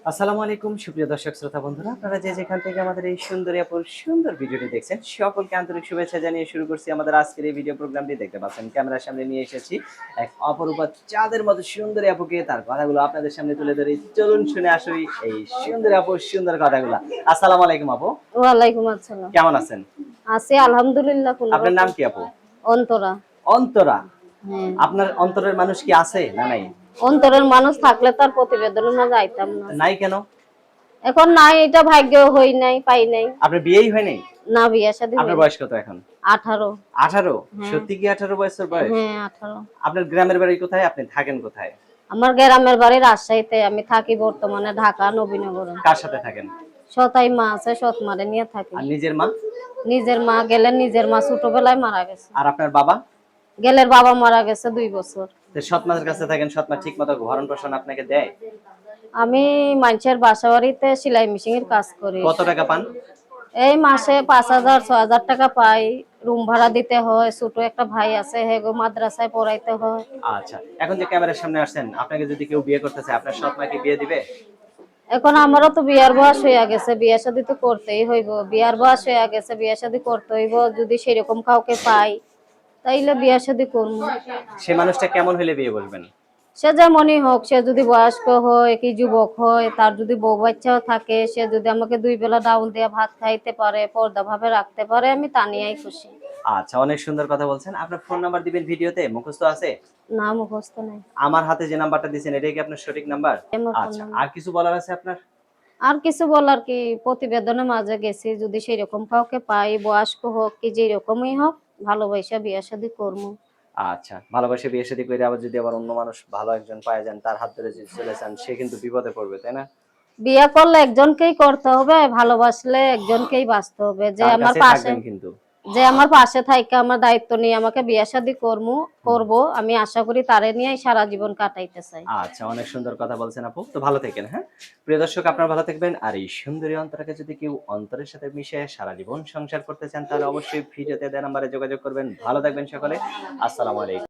আসসালামু আলাইকুম সুপ্রিয় দর্শক শ্রোতা বন্ধুরা, আপনারা যে যেখান থেকে আমাদের এই সুন্দরী আপুর সুন্দর ভিডিওটি দেখছেন সকলকে আন্তরিক শুভেচ্ছা জানিয়ে শুরু করছি আমাদের আজকের এই ভিডিও প্রোগ্রামটি। দেখতে পাচ্ছেন ক্যামেরার সামনে নিয়ে এসেছি এক অপরূপা চাঁদের মতো সুন্দরী আপুকে, তার কথাগুলো আপনাদের সামনে তুলে ধরি। চলুন শুনে আসি এই সুন্দরী আপুর সুন্দর কথাগুলো। আসসালামু আলাইকুম আপু, ওয়ালাইকুম আসসালাম। কেমন আছেন? আছি আলহামদুলিল্লাহ কোন আপনার নাম রকম। কি আপু? অন্তরা। অন্তরা। হ্যাঁ। আপনার অন্তরের মানুষ কি আছে না নাই? অন্তরের মানুষ থাকলে তার প্রতিবেদনের মাঝে আইতাম না। নাই কেন? এখন নাই, এটা ভাগ্য হই নাই, পাই নাই। আপনার বিয়েই হয় নাই? না, বিয়ে শাদী আপনার হয়নি। বয়স কত এখন? 18। 18? হ্যাঁ। সত্যি কি 18 বছর বয়স? হ্যাঁ, 18। আপনার গ্রামের বাড়ি কোথায়? আপনি থাকেন কোথায়? আমার গ্রামের বাড়ি রাজশাহীতে, আমি থাকি বর্তমানে ঢাকা নবীনগরে। কার সাথে থাকেন? সতাই মা আছে, সৎ মারে নিয়ে থাকি। আর নিজের মা? নিজের মা গেলেন, নিজের মা ছোটবেলায় মারা গেছে। আর আপনার বাবা? গেলের বাবা মারা গেছে 2 বছর। তো সৎ মায়ের কাছে থাকেন, সৎ মা ঠিক মতো ভরণ পোষণ আপনাকে দেয়? আমি মানুষের বাসা বাড়িতে সেলাই মেশিনের কাজ করি। কত টাকা পান? এই মাসে 5,000 6,000 টাকা পাই। রুম ভাড়া দিতে হয়, ছোট একটা ভাই আছে, হেগো মাদ্রাসায় পড়াইতে হয়। আচ্ছা, এখন যে ক্যামেরার সামনে আসছেন, আপনাকে যদি কেউ বিয়ে করতে চায়, আপনার সৎ মা কি বিয়ে দিবে? এখন আমারও তো বিয়ার বয়স হয়ে গেছে, বিয়ে শাদী তো করতেই হইব। বিয়ার বয়স হয়ে গেছে, বিয়ে শাদী করতে হইব। যদি সেরকম কাউকে পাই তাইলে বিয়ে শাদী করবো। সে মানুষটা কেমন হলে বিয়ে বলবেন? সে যেমনই হোক, সে যদি বয়স্ক হয় কি যুবক হয়, তার যদি বউ বাচ্চাও থাকে, সে যদি আমাকে 2 বেলা ডাউল দিয়ে ভাত খাইতে পারে, পর্দা ভাবে রাখতে পারে, আমি তা নিয়েই খুশি। আচ্ছা, অনেক সুন্দর কথা বলছেন। আপনার ফোন নাম্বার দিবেন ভিডিওতে, মুখস্থ আছে? না, মুখস্থ নাই। আমার হাতে যে নাম্বারটা দিয়েছেন এটাই কি আপনার সঠিক নাম্বার? আমার ফোন আচ্ছা, নাম্বার। আর কিছু বলার আছে আপনার? আর কিছু বলার কি, প্রতিবেদনের মাঝে গেছি, যদি সেরকম কাউকে পাই, বয়স্ক হোক কি যেরকমই হোক, ভালোবাসা বিয়ে শাদী করবো। আচ্ছা, ভালোবাসে বিয়ে শাদী করে আবার যদি আবার অন্য মানুষ ভালো একজন পায় যান, তার হাত ধরে যদি চলে যান, সে কিন্তু বিপদে পড়বে, তাই না? বিয়ে করলে একজনকেই করতে হবে, ভালোবাসলে একজনকেই বাঁচতে হবে। তার কাছেই থাকবেন কিন্তু। যে আমার পাশে থাইকা আমার দায়িত্ব নিয়ে আমাকে বিয়ে শাদী করবো, আমি আশা করি তারে নিয়েই সারা জীবন কাটাইতে চাই। আচ্ছা, অনেক সুন্দর কথা বলছেন আপু। তো ভালো থাকেন, হ্যাঁ? প্রিয় দর্শক, আপনারা ভালো থাকবেন। আর এই সুন্দরী অন্তরাকে যদি কেউ অন্তরের সাথে মিশে সারা জীবন সংসার করতে চান, তাহলে অবশ্যই ভিডিওতে দেওয়া নাম্বারে যোগাযোগ করবেন। ভালো থাকবেন সকলে। আসসালামু আলাইকুম।